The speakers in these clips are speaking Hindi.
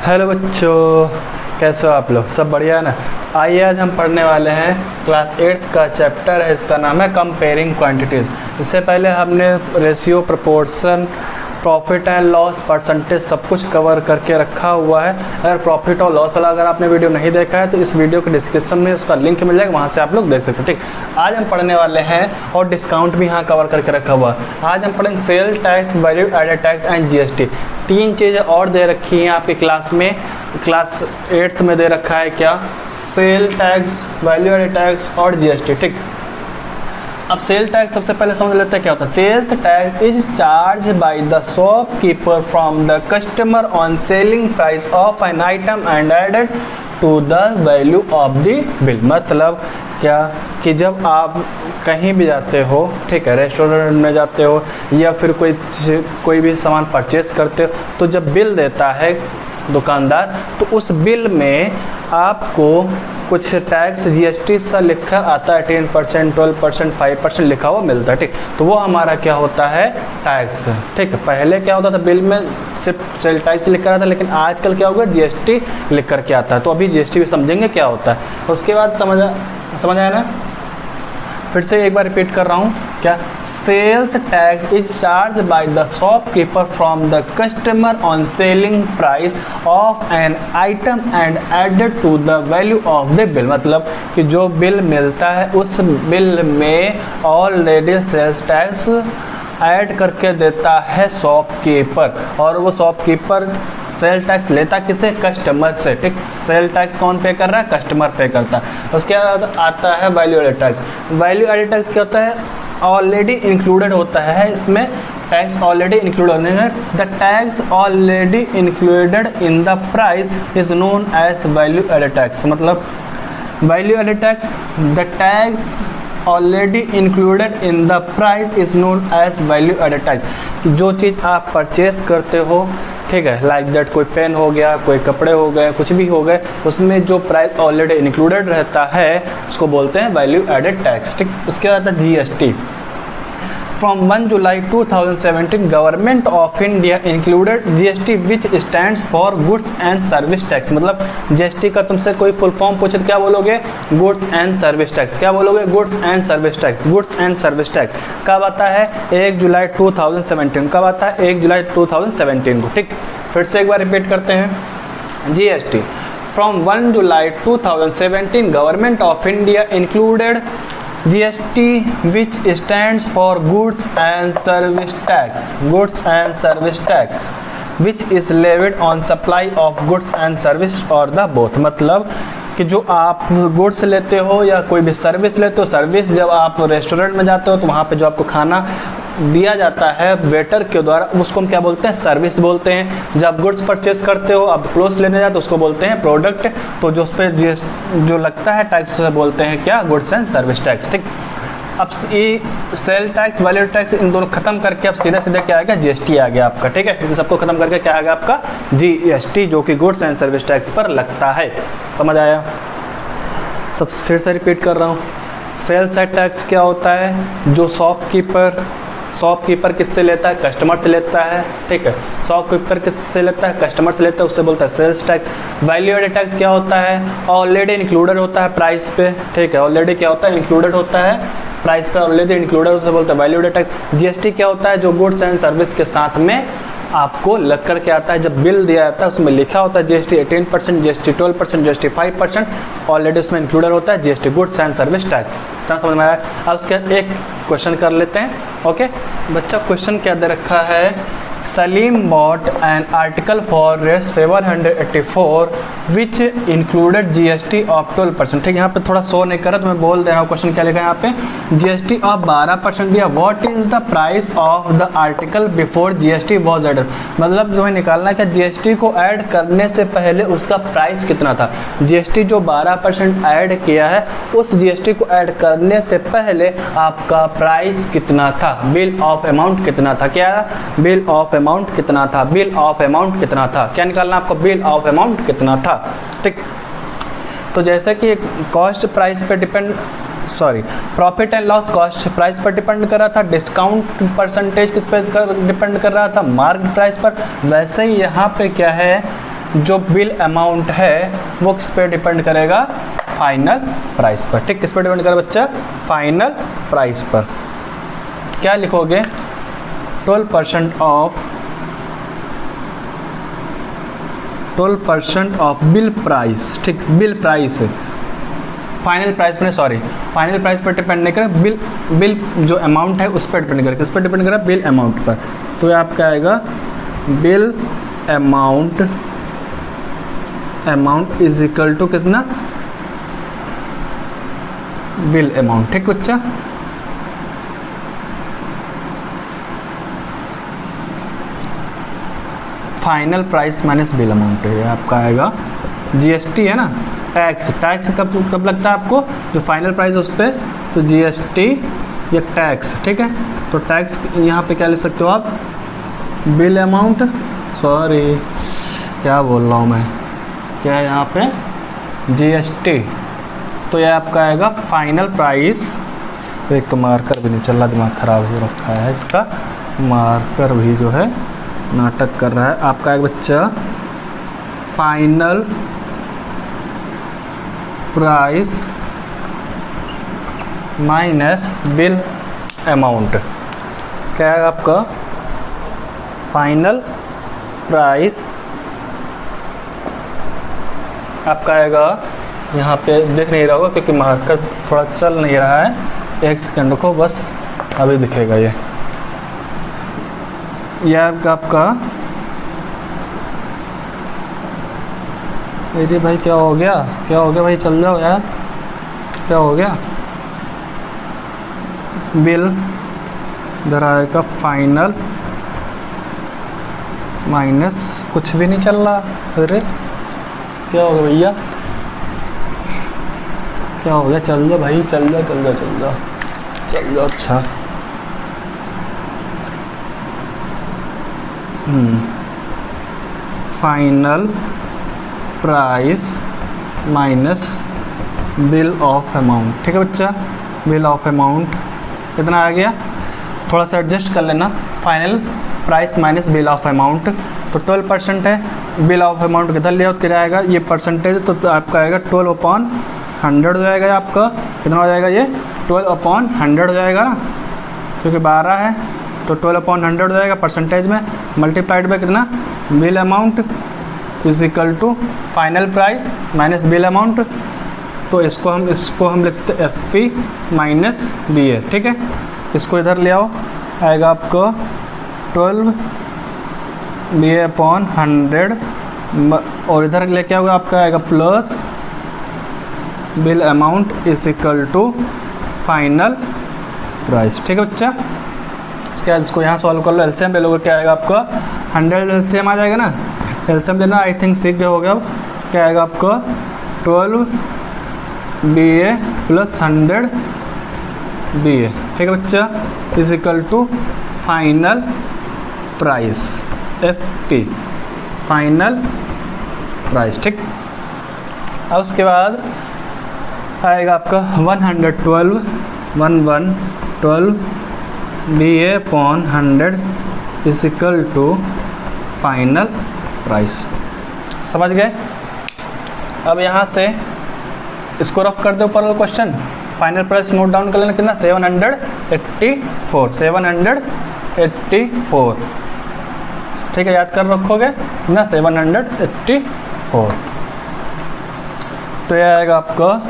हेलो बच्चों, कैसे हो आप लोग? सब बढ़िया है ना? आइए आज हम पढ़ने वाले हैं क्लास 8 का चैप्टर है, इसका नाम है कंपेयरिंग क्वांटिटीज़। इससे पहले हमने ratio, proportion, profit and loss, percentage सब कुछ कवर करके रखा हुआ है। अगर प्रॉफिट और लॉस वाला अगर आपने वीडियो नहीं देखा है तो इस वीडियो के डिस्क्रिप्शन में उसका लिंक मिल जाएगा, वहाँ से आप लोग देख सकते हो। ठीक, आज हम पढ़ने वाले हैं और डिस्काउंट भी यहाँ कवर करके रखा हुआ है। आज हम पढ़ेंगे sale tax, value added tax and GST. तीन चीज़ें और दे रखी हैं आपकी क्लास में, क्लास 8th में दे रखा है क्या? Sale tax, value added tax और जीएसटी। ठीक, अब सेल टैक्स सबसे पहले समझ लेते हैं क्या होता है। Sales tax is charge by the shopkeeper from the customer on selling price of an item and added to the value of the bill. मतलब क्या कि जब आप कहीं भी जाते हो, ठीक है, रेस्टोरेंट में जाते हो या फिर कोई भी सामान परचेस करते हो, तो जब बिल देता है दुकानदार, तो उस बिल में आपको कुछ टैक्स जीएसटी सा लिखा आता है, 10%, 12%, 5% लिखा हुआ मिलता है। ठीक, तो वो हमारा क्या होता है? टैक्स। ठीक है, पहले क्या होता था, बिल में सिर्फ सेल टैक्स लिख कर आता, लेकिन आजकल क्या होगा, जीएसटी लिख कर के आता है। तो अभी जीएसटी भी समझेंगे क्या होता है, उसके बाद समझ आया ना? फिर से एक बार रिपीट कर रहा हूँ, क्या? Sales tax is charge by the shopkeeper from the customer on selling price of an item and added to the value of the bill. मतलब कि जो बिल मिलता है उस बिल में ऑलरेडी सेल्स टैक्स ऐड करके देता है शॉपकीपर, और वो शॉपकीपर सेल टैक्स लेता किसे? कस्टमर से। ठीक, सेल टैक्स कौन पे कर रहा है? कस्टमर पे करता है। उसके बाद आता है value added tax. Value added tax क्या होता है? ऑलरेडी इंक्लूडेड होता है, इसमें टैक्स ऑलरेडी इंक्लूड होने हैं। The tax already included in the price is known as value added tax. मतलब value added tax, the tax already included in the price is known as value added tax. जो चीज़ आप परचेस करते हो, ठीक है, लाइक दैट कोई पेन हो गया, कोई कपड़े हो गए, कुछ भी हो गए, उसमें जो प्राइस ऑलरेडी इंक्लूडेड रहता है उसको बोलते हैं वैल्यू एडेड टैक्स। ठीक, उसके बाद आता है GST. From 1 July 2017, Government of India included GST, which stands for Goods and Service Tax। मतलब GST का तुमसे कोई फुल फॉर्म पूछे तो क्या बोलोगे? Goods and service tax. क्या बोलोगे? Goods and service tax. Goods and service tax कब आता है? 1 जुलाई 2017। कब आता है? 1 जुलाई 2017 को। ठीक, फिर से एक बार रिपीट करते हैं। GST from 1 July 2017, government of India included GST, which stands for Goods and Service Tax, Goods and Service Tax, which is levied on supply of goods and service or the both। मतलब कि जो आप गुड्स लेते हो या कोई भी सर्विस लेते हो, सर्विस जब आप रेस्टोरेंट में जाते हो तो वहाँ पे जो आपको खाना दिया जाता है वेटर के द्वारा, उसको हम क्या बोलते हैं? सर्विस बोलते हैं। जब गुड्स परचेस करते हो, आप क्लोथ्स लेने जाते हो, उसको बोलते हैं प्रोडक्ट। तो जो उस पर जो लगता है टैक्स उसे बोलते हैं क्या? Goods and service tax. ठीक, अब ये सेल टैक्स, वैल्यू टैक्स, इन दोनों खत्म करके अब सीधा सीधा क्या आ गया? जीएसटी आ गया आपका। ठीक है, इन सबको खत्म करके क्या आ गया आपका? जीएसटी, जो कि गुड्स एंड सर्विस टैक्स पर लगता है। समझ आया? सब फिर से रिपीट कर रहा हूँ। सेल्स टैक्स क्या होता है? जो शॉपकीपर किससे लेता है? कस्टमर से लेता है। ठीक है, शॉपकीपर किससे लेता है? कस्टमर से लेता है, उससे बोलता है sales tax. Value added tax क्या होता है? ऑलरेडी इंक्लूडेड होता है प्राइस पे। ठीक है, ऑलरेडी क्या होता है? इंक्लूडेड होता है प्राइस पे, ऑलरेडी इंक्लूडेड, उससे बोलता है वैल्यू एडेड टैक्स। जीएसटी क्या होता है? जो गुड्स एंड सर्विस के साथ में आपको लग कर के आता है। जब बिल दिया जाता है उसमें लिखा होता है जीएसटी 18%, जीएसटी 12%, जीएसटी 5%, ऑलरेडी उसमें इंक्लूडेड होता है GST, goods and service tax. क्या समझ में आया? अब उसके एक क्वेश्चन कर लेते हैं। ओके बच्चा, क्वेश्चन क्या दे रखा है? Salim bought an article for 784 which included GST of 12%। ठीक, यहाँ पे थोड़ा शो नहीं कर रहा तो मैं बोल दे रहा हूँ। क्वेश्चन क्या लिखा है यहाँ पे? GST ऑफ 12% दिया। What is the price of the article before GST was added. मतलब जो है निकालना है कि GST को ऐड करने से पहले उसका प्राइस कितना था। GST जो 12% ऐड किया है, उस GST को ऐड करने से पहले आपका प्राइस कितना था? बिल ऑफ अमाउंट कितना था? क्या? बिल ऑफ अमाउंट कितना था? बिल ऑफ अमाउंट कितना था? क्या निकालना आपको? बिल ऑफ अमाउंट कितना था। ठीक, तो जैसे कि कॉस्ट प्राइस पे depend, profit and loss cost price पर डिपेंड कर रहा था, डिस्काउंट परसेंटेज किस पर डिपेंड कर रहा था? मार्केट प्राइस पर। वैसे ही यहाँ पे क्या है जो बिल अमाउंट है वो किस पे डिपेंड करेगा, फाइनल प्राइस पर। ठीक, किस पर डिपेंड करेगा बच्चा, फाइनल प्राइस पर। क्या लिखोगे, 12% ऑफ बिल प्राइस। ठीक, बिल प्राइस फाइनल प्राइस पर, सॉरी फाइनल प्राइस पर डिपेंड नहीं करे, बिल जो अमाउंट है उस पर डिपेंड करे। किस पर डिपेंड करे, बिल अमाउंट पर। तो ये आपका आएगा bill amount is equal to कितना, बिल अमाउंट। ठीक बच्चा, final price minus bill amount है आपका आएगा। जीएसटी है ना, टैक्स कब लगता है आपको, जो फाइनल प्राइस उस पर, तो जीएसटी या टैक्स। ठीक है, तो टैक्स यहाँ पे क्या लिख सकते हो आप, बिल अमाउंट, सॉरी क्या बोल रहा हूँ मैं, क्या है यहाँ पे, जीएसटी। तो यह आपका आएगा फाइनल प्राइस। एक तो मार्कर भी नहीं चल रहा, दिमाग ख़राब हो रखा है इसका, मार्कर भी जो है नाटक कर रहा है। आपका एक बच्चा final price minus bill amount. क्या है आपका, फाइनल प्राइस आपका आएगा, यहाँ पे दिख नहीं रहा होगा क्योंकि मार्कर थोड़ा चल नहीं रहा है, एक सेकंड रुको बस, अभी दिखेगा ये आपका अरे भाई क्या हो गया भाई, चल जाओ यार, क्या हो गया, बिल इधर आएगा फाइनल माइनस, कुछ भी नहीं चल रहा, अरे क्या हो गया भैया, क्या हो गया, चल जाओ भाई, चल जाओ। अच्छा final price minus bill of amount. ठीक है बच्चा, बिल ऑफ अमाउंट कितना आ गया, थोड़ा सा एडजस्ट कर लेना, final price minus bill of amount. तो 12% है, बिल ऑफ अमाउंट कितना लिया तो क्या आएगा, ये परसेंटेज, तो आपका आएगा 12/100 हो जाएगा आपका, कितना हो जाएगा ये 12/100 हो जाएगा ना, क्योंकि 12 है तो 12/100 हो जाएगा परसेंटेज में, मल्टीप्लाइड बाय कितना, bill amount is equal to final price minus bill amount. तो इसको हम लिख सकते हैं F P minus B A. ठीक है, इसको इधर ले आओ, आएगा आपको 12 BA/100 और इधर लेके आओगे आपका आएगा plus bill amount is equal to final price. ठीक है बच्चा, इसके बाद इसको यहाँ सॉल्व कर लो, एलसीएम ले लोगे, क्या आएगा आपका 100 एलसीएम आ जाएगा ना, एलसीएम लेना आई थिंक सीख गए हो गया। अब क्या आएगा आपका 12 BA + 100 BA। ठीक है बच्चा, is equal to final price FP, final price. ठीक, अब उसके बाद आएगा आपका 112 BA/100 is equal to final price. समझ गए। अब यहाँ से इसको रफ कर दो ऊपर वाला question, final price note down कर लेना कितना 784। ठीक है, याद कर रखोगे ना 784। तो यह आएगा आपका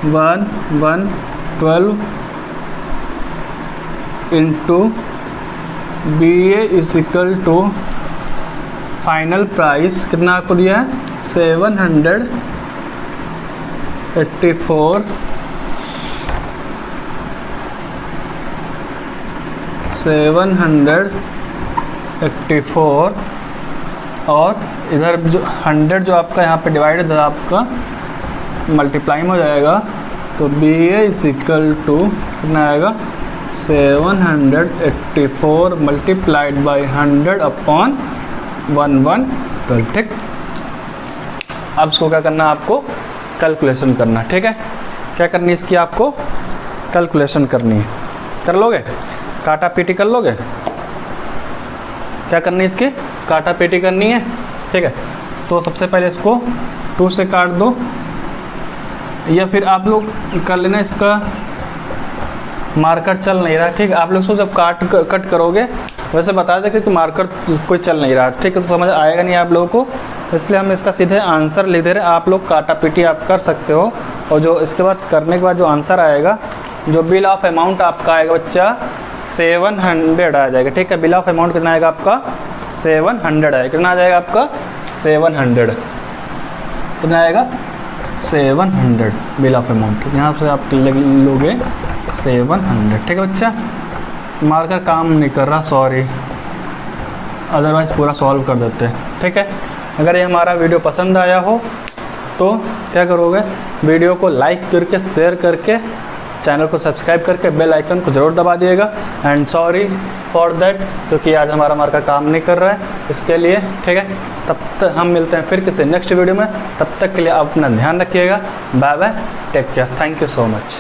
112 into BA is equal to final price कितना आपको दिया है 784 और इधर जो 100 जो आपका यहाँ पे डिवाइड है आपका मल्टीप्लाई में हो जाएगा, तो BA इज इक्वल टू कितना आएगा 784 मल्टीप्लाइड बाई 100/1112। ठीक, अब इसको क्या करना है आपको कैलकुलेशन करना। ठीक है, क्या करनी है इसकी आपको कैलकुलेशन करनी है, कर लोगे, काटा पीटी कर लोगे, क्या करनी है इसकी काटा पीटी करनी है। ठीक है, तो सबसे पहले इसको 2 से काट दो, या फिर आप लोग कर लेना, इसका मार्कर चल नहीं रहा, ठीक है। आप लोग इसको जब कट करोगे वैसे बता दें कि मार्कर कोई चल नहीं रहा, ठीक है, तो समझ आएगा नहीं आप लोगों को, इसलिए हम इसका सीधे आंसर लिख दे रहे हैं। आप लोग काटा पीटी आप कर सकते हो, और जो इसके बाद करने के बाद जो आंसर आएगा, जो बिल ऑफ अमाउंट आपका आएगा बच्चा 700 आ जाएगा, ठीक है। बिल ऑफ अमाउंट कितना आएगा आपका 700 आएगा, कितना आ जाएगा आपका 700, कितना आएगा 700 बिल ऑफ अमाउंट, यहाँ से आप लोगे 700, ठीक है बच्चा। मार्कर काम नहीं कर रहा, सॉरी, अदरवाइज़ पूरा सॉल्व कर देते हैं, ठीक है। अगर ये हमारा वीडियो पसंद आया हो तो क्या करोगे, वीडियो को लाइक करके, शेयर करके, चैनल को सब्सक्राइब करके बेल आइकन को ज़रूर दबा दिएगा। एंड सॉरी फॉर दैट, क्योंकि आज हमारा मार्कर काम नहीं कर रहा है, इसके लिए, ठीक है। तब तक हम मिलते हैं फिर किसी नेक्स्ट वीडियो में, तब तक के लिए आप अपना ध्यान रखिएगा। Bye bye, take care, thank you so much.